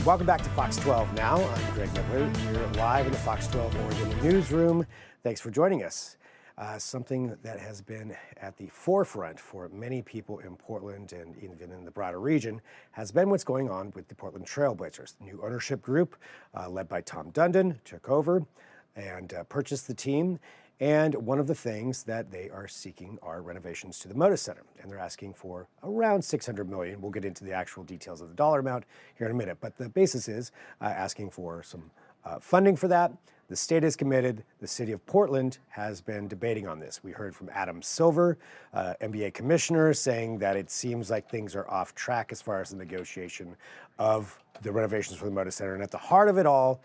Welcome back to Fox 12 Now. I'm Greg Miller here live in the Fox 12 Oregon newsroom. Thanks for joining us. Something that has been at the forefront for many people in Portland and even in the broader region has been what's going on with the Portland Trailblazers. The new ownership group, led by Tom Dundon, took over and purchased the team. And one of the things that they are seeking are renovations to the Moda Center. And they're asking for around $600 million. We'll get into the actual details of the dollar amount here in a minute. But the basis is asking for some funding for that. The state is committed. The city of Portland has been debating on this. We heard from Adam Silver, NBA commissioner, saying that it seems like things are off track as far as the negotiation of the renovations for the Moda Center. And at the heart of it all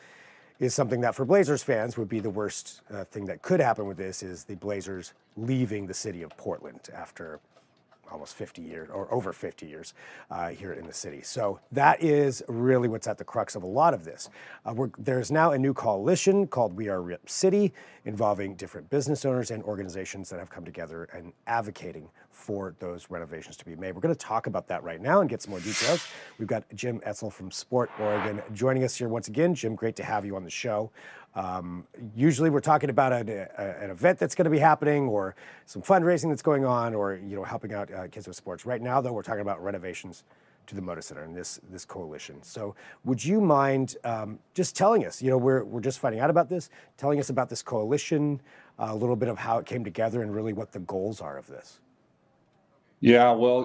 is something that for Blazers fans would be the worst thing that could happen with this, is the Blazers leaving the city of Portland after almost 50 years or over 50 years here in the city. So that is really what's at the crux of a lot of this. There's now a new coalition called We Are Rip City, involving different business owners and organizations that have come together and advocating for those renovations to be made. We're going to talk about that right now and get some more details. We've got Jim Etzel from Sport Oregon joining us here once again. Jim, great to have you on the show. Usually we're talking about an event that's going to be happening, or some fundraising that's going on, or helping out kids with sports. Right now, though, we're talking about renovations to the Moda Center and this coalition. So would you mind just telling us, we're just finding out about this, telling us about this coalition, a little bit of how it came together and really what the goals are of this? Yeah, well,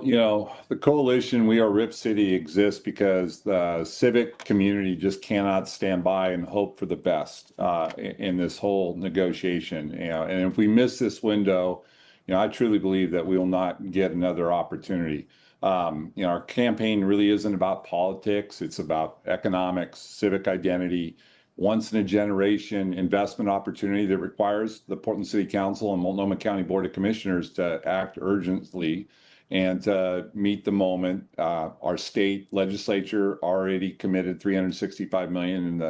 the coalition We Are Rip City exists because the civic community just cannot stand by and hope for the best in this whole negotiation. And if we miss this window, I truly believe that we will not get another opportunity. Our campaign really isn't about politics. It's about economics, civic identity, once in a generation investment opportunity that requires the Portland City Council and Multnomah County Board of Commissioners to act urgently and to meet the moment. Our state legislature already committed $365 million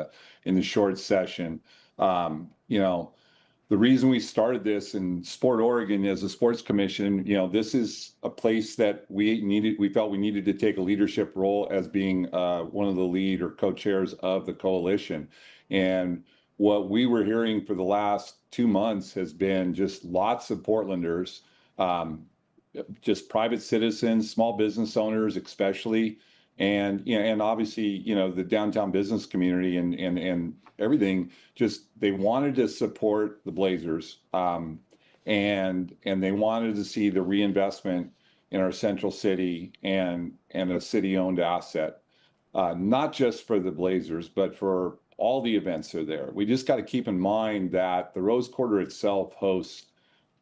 in the short session. The reason we started this in Sport Oregon as a sports commission, this is a place that we felt we needed to take a leadership role as being one of the lead or co-chairs of the coalition. And what we were hearing for the last 2 months has been just lots of Portlanders, just private citizens, small business owners especially, and obviously the downtown business community and everything. Just they wanted to support the Blazers, and they wanted to see the reinvestment in our central city and a city-owned asset, not just for the Blazers, but for all the events that are there. We just got to keep in mind that the Rose Quarter itself hosts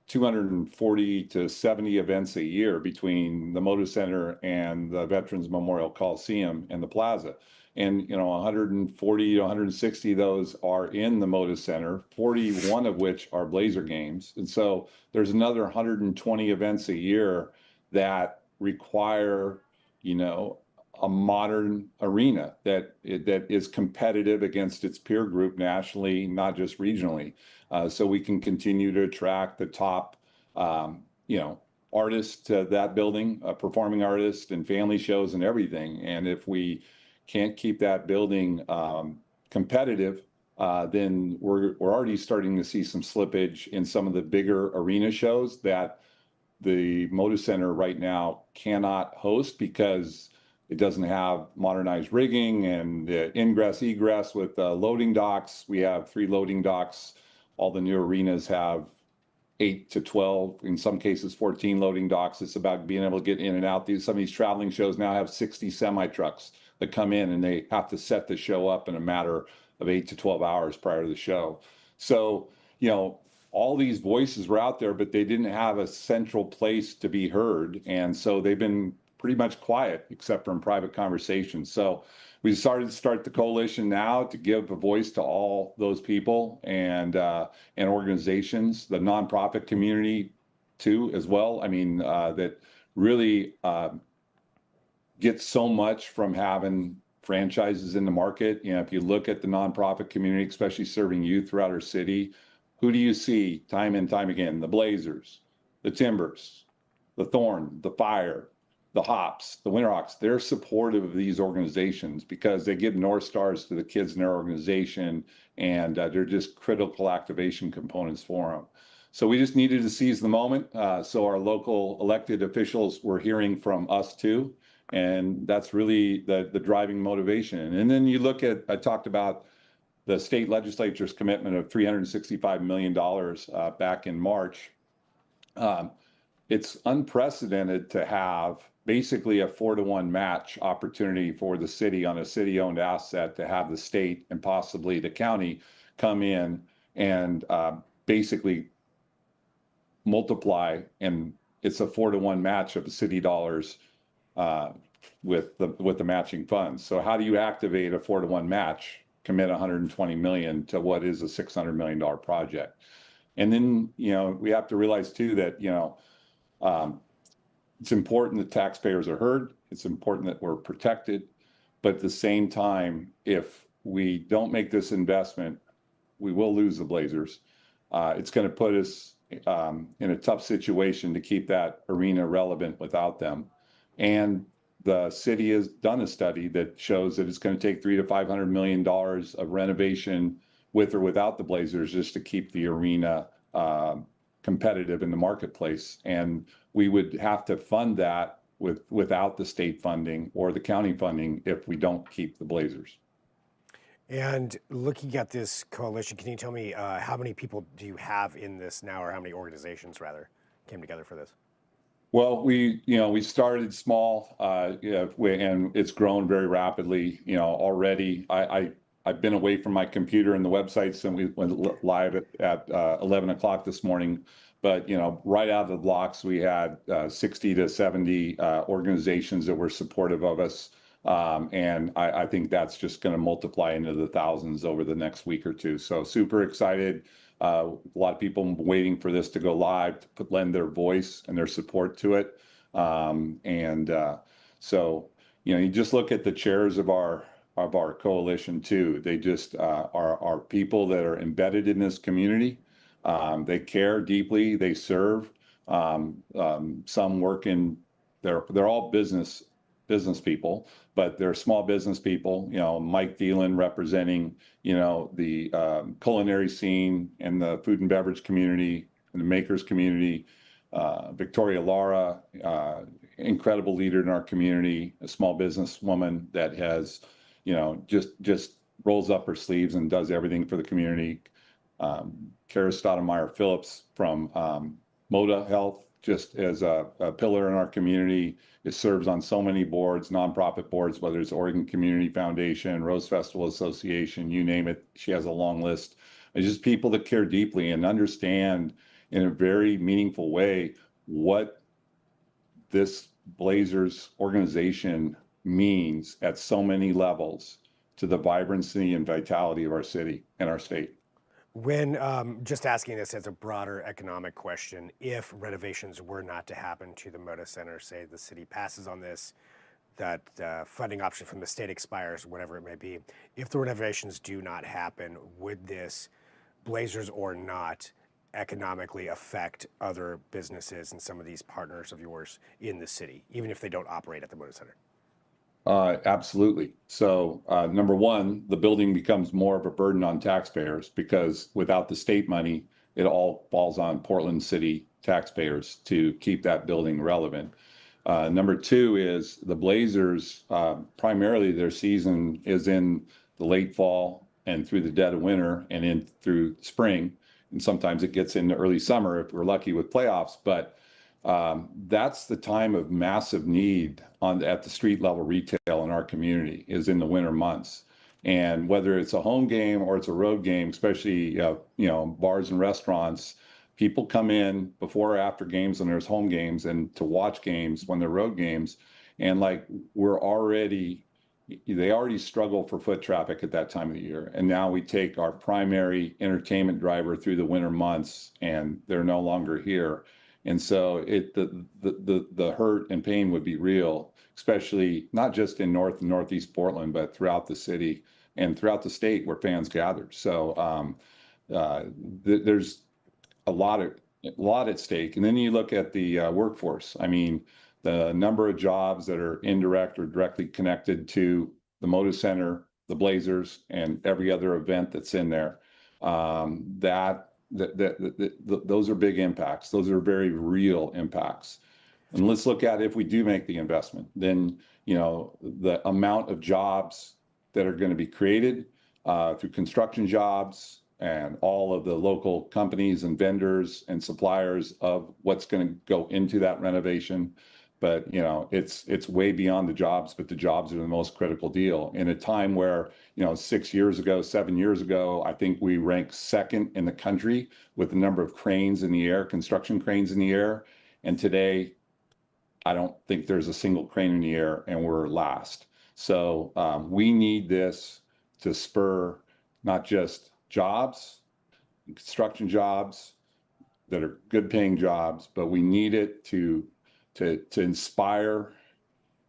240 to 70 events a year between the Moda Center and the Veterans Memorial Coliseum and the Plaza. And 140 to 160 of those are in the Moda Center, 41 of which are Blazer games. And so there's another 120 events a year that require, a modern arena that is competitive against its peer group nationally, not just regionally. So we can continue to attract the top, artists to that building, performing artists and family shows and everything. And if we can't keep that building competitive, then we're already starting to see some slippage in some of the bigger arena shows that the Moda Center right now cannot host because it doesn't have modernized rigging and ingress, egress with loading docks. We have 3 loading docks. All the new arenas have 8 to 12, in some cases 14 loading docks. It's about being able to get in and out. Some of these traveling shows now have 60 semi-trucks that come in, and they have to set the show up in a matter of 8 to 12 hours prior to the show. So, all these voices were out there, but they didn't have a central place to be heard. And so they've been pretty much quiet, except for in private conversations. So we decided to start the coalition now to give a voice to all those people and organizations, the nonprofit community too, as well. I mean, that really gets so much from having franchises in the market. If you look at the nonprofit community, especially serving youth throughout our city, who do you see time and time again? The Blazers, the Timbers, the Thorn, the Fire, the Hops, the Winterhawks, they're supportive of these organizations because they give North Stars to the kids in their organization, and they're just critical activation components for them. So we just needed to seize the moment. So our local elected officials were hearing from us too, and that's really the driving motivation. And then you look at, I talked about the state legislature's commitment of $365 million back in March. It's unprecedented to have basically a 4-to-1 match opportunity for the city on a city-owned asset, to have the state and possibly the county come in and basically multiply, and it's a 4-to-1 match of the city dollars with the matching funds. So how do you activate a 4-to-1 match, commit 120 million to what is a $600 million project? And then, we have to realize too that, it's important that taxpayers are heard. It's important that we're protected. But at the same time, if we don't make this investment, we will lose the Blazers. It's going to put us in a tough situation to keep that arena relevant without them. And the city has done a study that shows that it's going to take $300 to $500 million of renovation with or without the Blazers just to keep the arena competitive in the marketplace. And we would have to fund that without the state funding or the county funding if we don't keep the Blazers. And looking at this coalition, can you tell me how many people do you have in this now, or how many organizations rather came together for this? Well, we started small, and it's grown very rapidly. Already I've been away from my computer and the website since we went live at 11 o'clock this morning. But, right out of the blocks, we had 60 to 70 organizations that were supportive of us. And I think that's just going to multiply into the thousands over the next week or two. So super excited. A lot of people waiting for this to go live to lend their voice and their support to it. So, you just look at the chairs of our coalition too. They just are people that are embedded in this community. They care deeply. They serve. Some work in. They're all business people, but they're small business people. Mike Thielen representing the culinary scene and the food and beverage community and the makers community. Victoria Lara, incredible leader in our community, a small business woman that has just rolls up her sleeves and does everything for the community. Kara Stoudemire Phillips from Moda Health, just as a pillar in our community. It serves on so many boards, nonprofit boards, whether it's Oregon Community Foundation, Rose Festival Association, you name it. She has a long list. It's just people that care deeply and understand in a very meaningful way what this Blazers organization means at so many levels to the vibrancy and vitality of our city and our state. When, just asking this as a broader economic question, if renovations were not to happen to the Moda Center, say the city passes on this, that funding option from the state expires, whatever it may be, if the renovations do not happen, would this, Blazers or not, economically affect other businesses and some of these partners of yours in the city, even if they don't operate at the Moda Center? Absolutely. So, number one, the building becomes more of a burden on taxpayers because without the state money, it all falls on Portland City taxpayers to keep that building relevant. Number two is the Blazers, primarily their season is in the late fall and through the dead of winter and in through spring. And sometimes it gets into early summer if we're lucky with playoffs. But that's the time of massive need at the street level retail in our community is in the winter months. And whether it's a home game or it's a road game, especially, bars and restaurants, people come in before or after games when there's home games and to watch games when they're road games. And they already struggle for foot traffic at that time of the year. And now we take our primary entertainment driver through the winter months and they're no longer here. And so the hurt and pain would be real, especially not just in North and Northeast Portland, but throughout the city and throughout the state where fans gather. So there's a lot at stake. And then you look at the workforce. I mean, the number of jobs that are indirect or directly connected to the Moda Center, the Blazers, and every other event that's in there. Those are big impacts. Those are very real impacts. And let's look at if we do make the investment, then, you know, the amount of jobs that are going to be created through construction jobs and all of the local companies and vendors and suppliers of what's going to go into that renovation. But, you know, it's way beyond the jobs, but the jobs are the most critical deal. In a time where, you know, 6 years ago, 7 years ago, I think we ranked second in the country with the number of cranes in the air, construction cranes in the air. And today, I don't think there's a single crane in the air, and we're last. So we need this to spur not just jobs, construction jobs that are good paying jobs, but we need it to inspire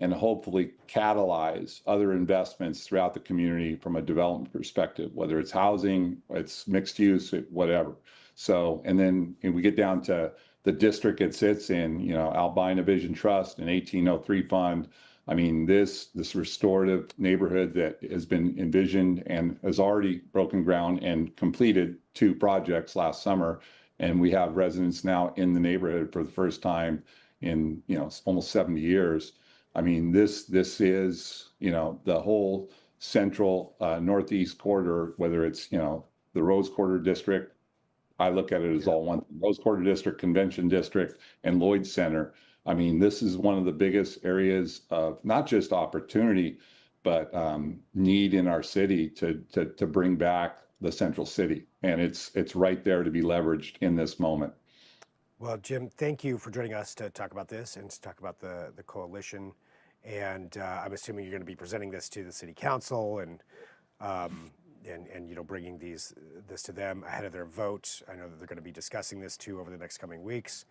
and hopefully catalyze other investments throughout the community from a development perspective, whether it's housing, it's mixed use, whatever. So, and then we get down to the district it sits in, you know, Albina Vision Trust and 1803 Fund. I mean, this restorative neighborhood that has been envisioned and has already broken ground and completed 2 projects last summer. And we have residents now in the neighborhood for the first time in, you know, almost 70 years. I mean, this is, you know, the whole central northeast corridor, whether it's, you know, the Rose Quarter District. I look at it as all one, Rose Quarter District, Convention District, and Lloyd Center. I mean, this is one of the biggest areas of not just opportunity, but need in our city to bring back the central city. And it's right there to be leveraged in this moment. Well, Jim, thank you for joining us to talk about this and to talk about the coalition. And I'm assuming you're going to be presenting this to the city council and you know, bringing this to them ahead of their vote. I know that they're going to be discussing this too over the next coming weeks.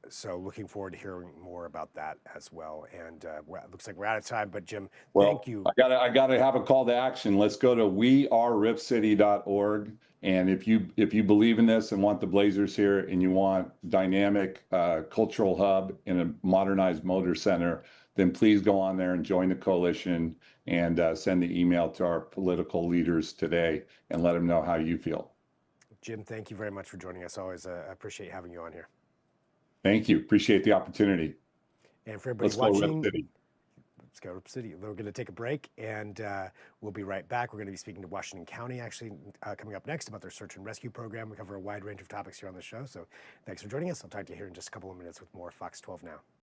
So looking forward to hearing more about that as well. And it looks like we're out of time, but Jim, thank you. I gotta have a call to action. Let's go to weareripcity.org. And if you believe in this and want the Blazers here and you want dynamic cultural hub in a modernized motor center, then please go on there and join the coalition and send the email to our political leaders today and let them know how you feel. Jim, thank you very much for joining us. Always appreciate having you on here. Thank you. Appreciate the opportunity. And for everybody Let's watching, go Rip City. Let's go Rip City. We're going to take a break, and we'll be right back. We're going to be speaking to Washington County, actually, coming up next about their search and rescue program. We cover a wide range of topics here on the show, so thanks for joining us. I'll talk to you here in just a couple of minutes with more Fox 12 Now.